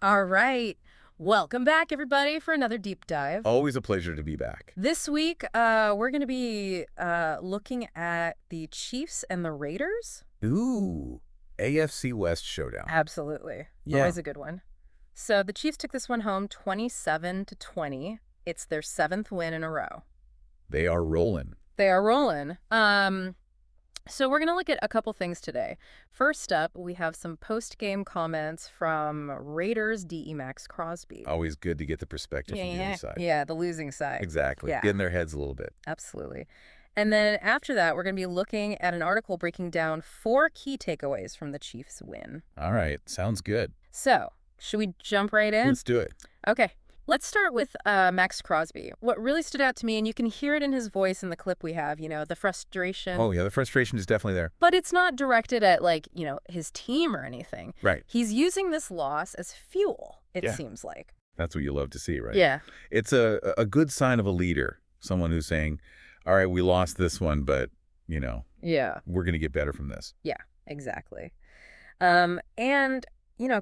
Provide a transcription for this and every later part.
All right. Welcome back, everybody, for another deep dive. Always a pleasure to be back. This week, we're going to be looking at the Chiefs and the Raiders. Ooh, AFC West showdown. Absolutely. Yeah. Always a good one. So the Chiefs took this one home 27-20. It's their 7th win in a row. They are rolling. They are rolling. So we're going to look at a couple things today. First up, we have some post-game comments from Raiders DE Max Crosby. Always good to get the perspective from the other side. Yeah, the losing side. Exactly. Yeah. Get in their heads a little bit. Absolutely. And then after that, we're going to be looking at an article breaking down 4 key takeaways from the Chiefs' win. All right. Sounds good. So, should we jump right in? Let's do it. Okay. Let's start with Max Crosby. What really stood out to me, and you can hear it in his voice in the clip we have, the frustration. Oh, yeah. The frustration is definitely there. But it's not directed at, his team or anything. Right. He's using this loss as fuel, it seems like. That's what you love to see, right? Yeah. It's a good sign of a leader, someone who's saying, all right, we lost this one, but, Yeah. we're going to get better from this. Yeah, exactly.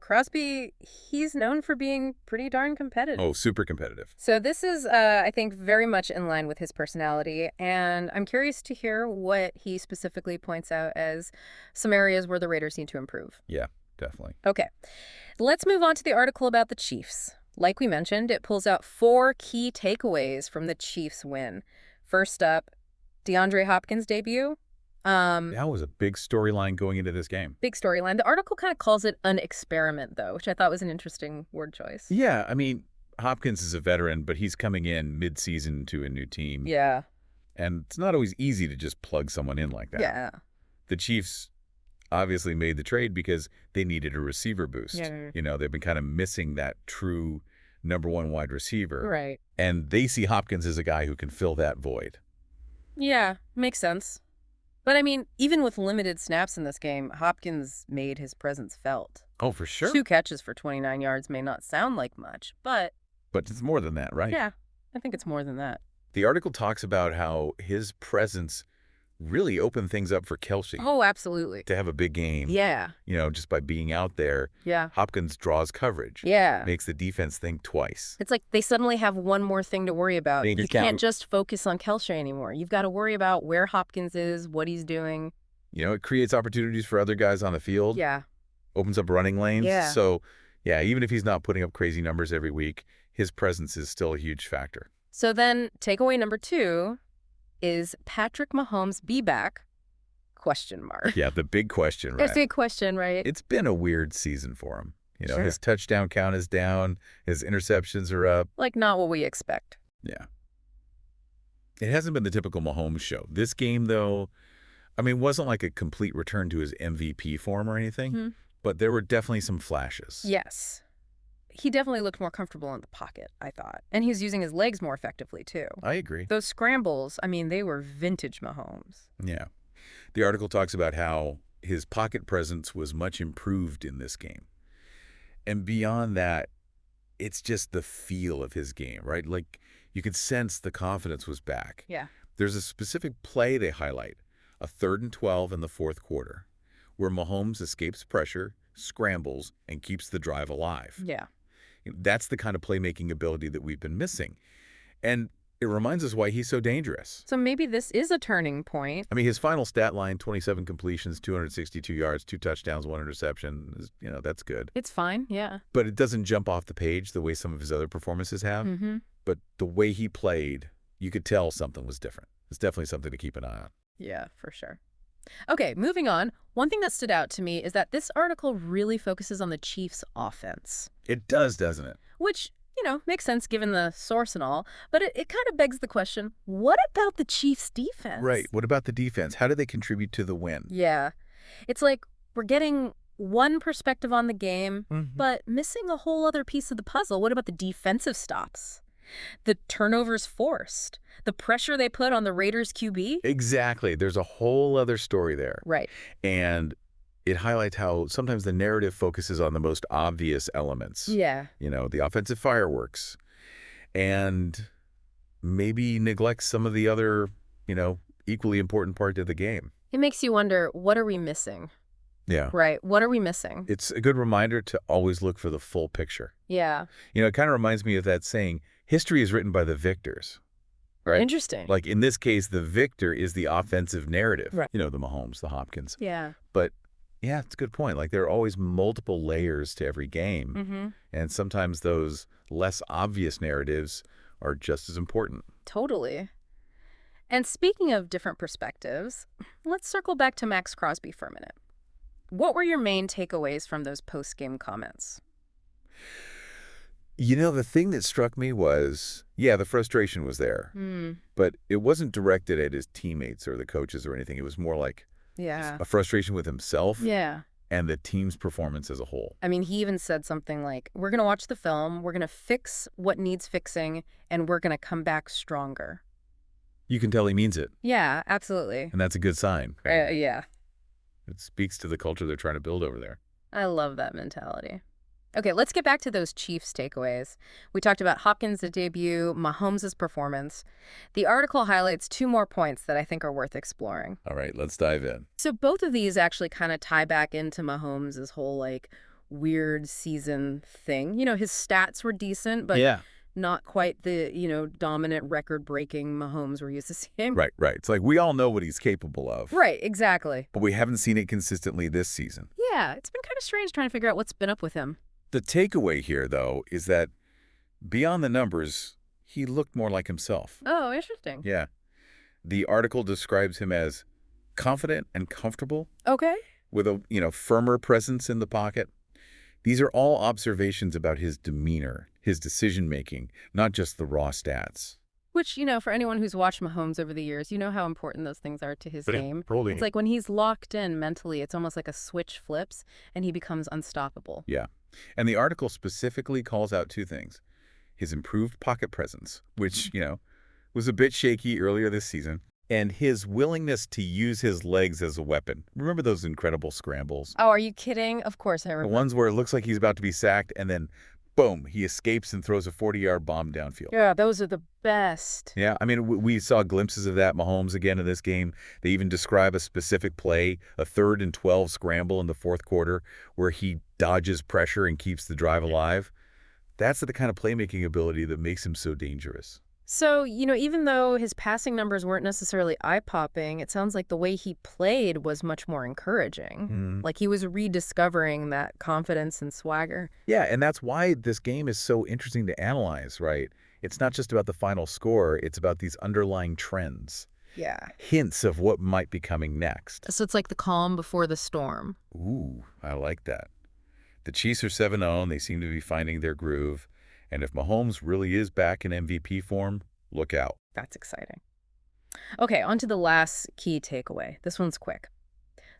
Crosby, he's known for being pretty darn competitive. Oh, super competitive. So this is, I think, very much in line with his personality, and I'm curious to hear what he specifically points out as some areas where the Raiders need to improve. Yeah, definitely. Okay, let's move on to the article about the Chiefs. Like we mentioned, it pulls out 4 key takeaways from the Chiefs' win. First up, DeAndre Hopkins' debut. That was a big storyline going into this game. Big storyline. The article kind of calls it an experiment, though, which I thought was an interesting word choice. Yeah, I mean, Hopkins is a veteran, but he's coming in mid-season to a new team. Yeah. And it's not always easy to just plug someone in like that. Yeah. The Chiefs obviously made the trade because they needed a receiver boost. Yeah. They've been kind of missing that true #1 wide receiver. Right. And they see Hopkins as a guy who can fill that void. Yeah, makes sense. But, I mean, even with limited snaps in this game, Hopkins made his presence felt. Oh, for sure. 2 catches for 29 yards may not sound like much, but... But it's more than that, right? Yeah, I think it's more than that. The article talks about how his presence really opened things up for Kelce Oh, absolutely. to have a big game. Yeah. Just by being out there. Yeah. Hopkins draws coverage. Yeah. Makes the defense think twice. It's like they suddenly have one more thing to worry about. Danger You can't count. just focus on Kelce anymore. You've got to worry about where Hopkins is, what he's doing. It creates opportunities for other guys on the field. Yeah. Opens up running lanes. Yeah. So, yeah, even if he's not putting up crazy numbers every week, his presence is still a huge factor. So then takeaway number 2 is Patrick Mahomes be back? ? Yeah, the big question, right? It's a big question, right? It's been a weird season for him. Sure. His touchdown count is down. His interceptions are up. Like, not what we expect. Yeah. It hasn't been the typical Mahomes show. This game, though, wasn't like a complete return to his MVP form or anything, but there were definitely some flashes. Yes. He definitely looked more comfortable in the pocket, I thought. And he was using his legs more effectively, too. I agree. Those scrambles, they were vintage Mahomes. Yeah. The article talks about how his pocket presence was much improved in this game. And beyond that, it's just the feel of his game, right? Like, you could sense the confidence was back. Yeah. There's a specific play they highlight, a 3rd and 12 in the 4th quarter, where Mahomes escapes pressure, scrambles, and keeps the drive alive. Yeah. That's the kind of playmaking ability that we've been missing. And it reminds us why he's so dangerous. So maybe this is a turning point. His final stat line, 27 completions, 262 yards, 2 touchdowns, 1 interception, is, that's good. It's fine, yeah. But it doesn't jump off the page the way some of his other performances have. But the way he played, you could tell something was different. It's definitely something to keep an eye on. Yeah, for sure. Okay, moving on. One thing that stood out to me is that this article really focuses on the Chiefs' offense. It does, doesn't it? Which, makes sense given the source and all, but it kind of begs the question, what about the Chiefs' defense? Right. What about the defense? How do they contribute to the win? Yeah. It's like we're getting one perspective on the game, but missing a whole other piece of the puzzle. What about the defensive stops? The turnovers forced? The pressure they put on the Raiders' QB? Exactly. There's a whole other story there. Right. And it highlights how sometimes the narrative focuses on the most obvious elements. Yeah. The offensive fireworks. And maybe neglects some of the other, equally important part of the game. It makes you wonder, what are we missing? Yeah. Right. What are we missing? It's a good reminder to always look for the full picture. Yeah. It kind of reminds me of that saying, history is written by the victors, right? Interesting. Like in this case, the victor is the offensive narrative. Right. The Mahomes, the Hopkins. Yeah. But yeah, it's a good point. Like there are always multiple layers to every game. Mm-hmm. And sometimes those less obvious narratives are just as important. Totally. And speaking of different perspectives, let's circle back to Max Crosby for a minute. What were your main takeaways from those post-game comments? The thing that struck me was, yeah, the frustration was there. But it wasn't directed at his teammates or the coaches or anything. It was more like Yeah. a frustration with himself Yeah. and the team's performance as a whole. I mean, he even said something like, we're going to watch the film, we're going to fix what needs fixing, and we're going to come back stronger. You can tell he means it. Yeah, absolutely. And that's a good sign. Yeah. It speaks to the culture they're trying to build over there. I love that mentality. Okay, let's get back to those Chiefs takeaways. We talked about Hopkins' debut, Mahomes' performance. The article highlights 2 more points that I think are worth exploring. All right, let's dive in. So both of these actually kind of tie back into Mahomes' whole, weird season thing. His stats were decent, but not quite the, dominant record-breaking Mahomes we're used to seeing. Right. It's like we all know what he's capable of. Right, exactly. But we haven't seen it consistently this season. Yeah, it's been kind of strange trying to figure out what's been up with him. The takeaway here, though, is that beyond the numbers, he looked more like himself. Oh, interesting. Yeah. The article describes him as confident and comfortable. Okay. With a, firmer presence in the pocket. These are all observations about his demeanor, his decision-making, not just the raw stats. Which, for anyone who's watched Mahomes over the years, you know how important those things are to his game. Totally. It's like when he's locked in mentally, it's almost like a switch flips and he becomes unstoppable. Yeah. And the article specifically calls out 2 things. His improved pocket presence, which, was a bit shaky earlier this season, and his willingness to use his legs as a weapon. Remember those incredible scrambles? Oh, are you kidding? Of course I remember. The ones where it looks like he's about to be sacked, and then, boom, he escapes and throws a 40-yard bomb downfield. Yeah, those are the best. Yeah, I mean, we saw glimpses of that Mahomes again in this game. They even describe a specific play, a 3rd and 12 scramble in the 4th quarter, where he dodges pressure and keeps the drive alive. That's the kind of playmaking ability that makes him so dangerous. So, even though his passing numbers weren't necessarily eye-popping, it sounds like the way he played was much more encouraging. Like he was rediscovering that confidence and swagger. Yeah, and that's why this game is so interesting to analyze, right? It's not just about the final score, it's about these underlying trends. Yeah. Hints of what might be coming next. So it's like the calm before the storm. Ooh, I like that. The Chiefs are 7-0, and they seem to be finding their groove. And if Mahomes really is back in MVP form, look out. That's exciting. Okay, on to the last key takeaway. This one's quick.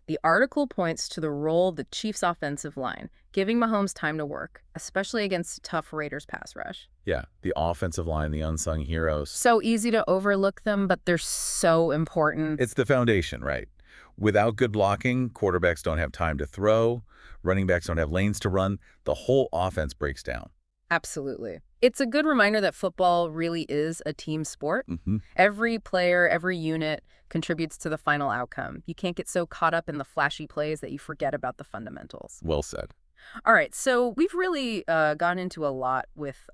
The article points to the role of the Chiefs' offensive line, giving Mahomes time to work, especially against a tough Raiders pass rush. Yeah, the offensive line, the unsung heroes. So easy to overlook them, but they're so important. It's the foundation, right? Without good blocking, quarterbacks don't have time to throw, running backs don't have lanes to run, the whole offense breaks down. Absolutely. It's a good reminder that football really is a team sport. Every player, every unit contributes to the final outcome. You can't get so caught up in the flashy plays that you forget about the fundamentals. Well said. All right, so we've really gone into a lot with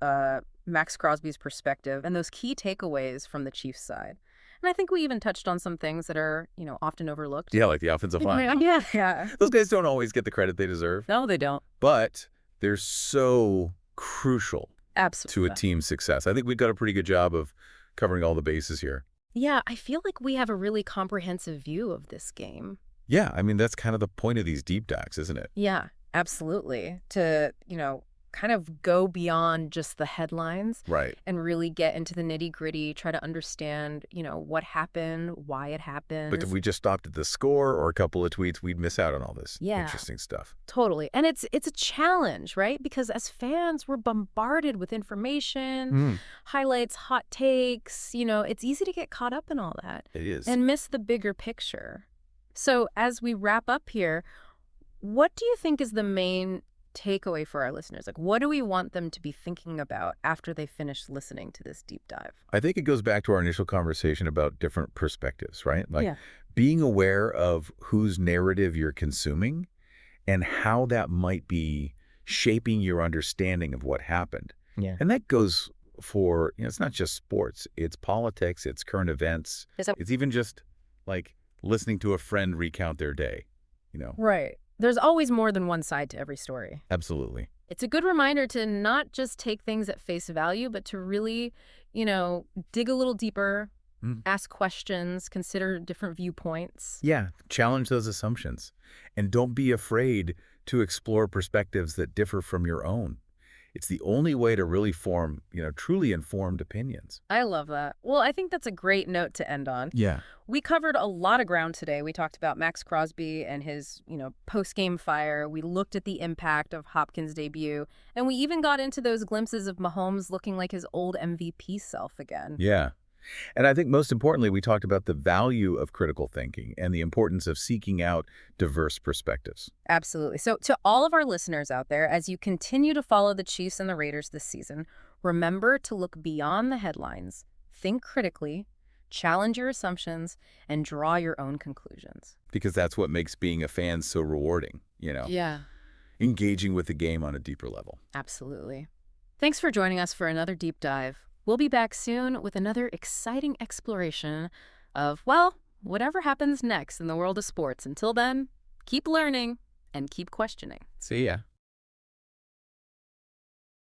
Max Crosby's perspective and those key takeaways from the Chiefs side. And I think we even touched on some things that are, often overlooked. Yeah, like the offensive line. Yeah. Those guys don't always get the credit they deserve. No, they don't. But they're so crucial Absolutely. to a team's success. I think we've got a pretty good job of covering all the bases here. Yeah, I feel like we have a really comprehensive view of this game. Yeah, I mean, that's kind of the point of these deep dives, isn't it? Yeah, absolutely. To, kind of go beyond just the headlines. Right. And really get into the nitty-gritty, try to understand, what happened, why it happened. But if we just stopped at the score or a couple of tweets, we'd miss out on all this interesting stuff. Totally. And it's a challenge, right? Because as fans, we're bombarded with information, highlights, hot takes. It's easy to get caught up in all that. It is. And miss the bigger picture. So as we wrap up here, what do you think is the main takeaway for our listeners? Like, what do we want them to be thinking about after they finish listening to this deep dive? I think it goes back to our initial conversation about different perspectives, right? Like being aware of whose narrative you're consuming and how that might be shaping your understanding of what happened. Yeah. And that goes for, it's not just sports, it's politics, it's current events. Is that It's even just like listening to a friend recount their day. right? There's always more than one side to every story. Absolutely. It's a good reminder to not just take things at face value, but to really, dig a little deeper, ask questions, consider different viewpoints. Yeah, challenge those assumptions. And don't be afraid to explore perspectives that differ from your own. It's the only way to really form, truly informed opinions. I love that. Well, I think that's a great note to end on. Yeah. We covered a lot of ground today. We talked about Max Crosby and his, post-game fire. We looked at the impact of Hopkins' debut. And we even got into those glimpses of Mahomes looking like his old MVP self again. Yeah. And I think most importantly, we talked about the value of critical thinking and the importance of seeking out diverse perspectives. Absolutely. So to all of our listeners out there, as you continue to follow the Chiefs and the Raiders this season, remember to look beyond the headlines, think critically, challenge your assumptions, and draw your own conclusions. Because that's what makes being a fan so rewarding, Yeah, engaging with the game on a deeper level. absolutely. Thanks for joining us for another deep dive. We'll be back soon with another exciting exploration of, well, whatever happens next in the world of sports. Until then, keep learning and keep questioning. See ya.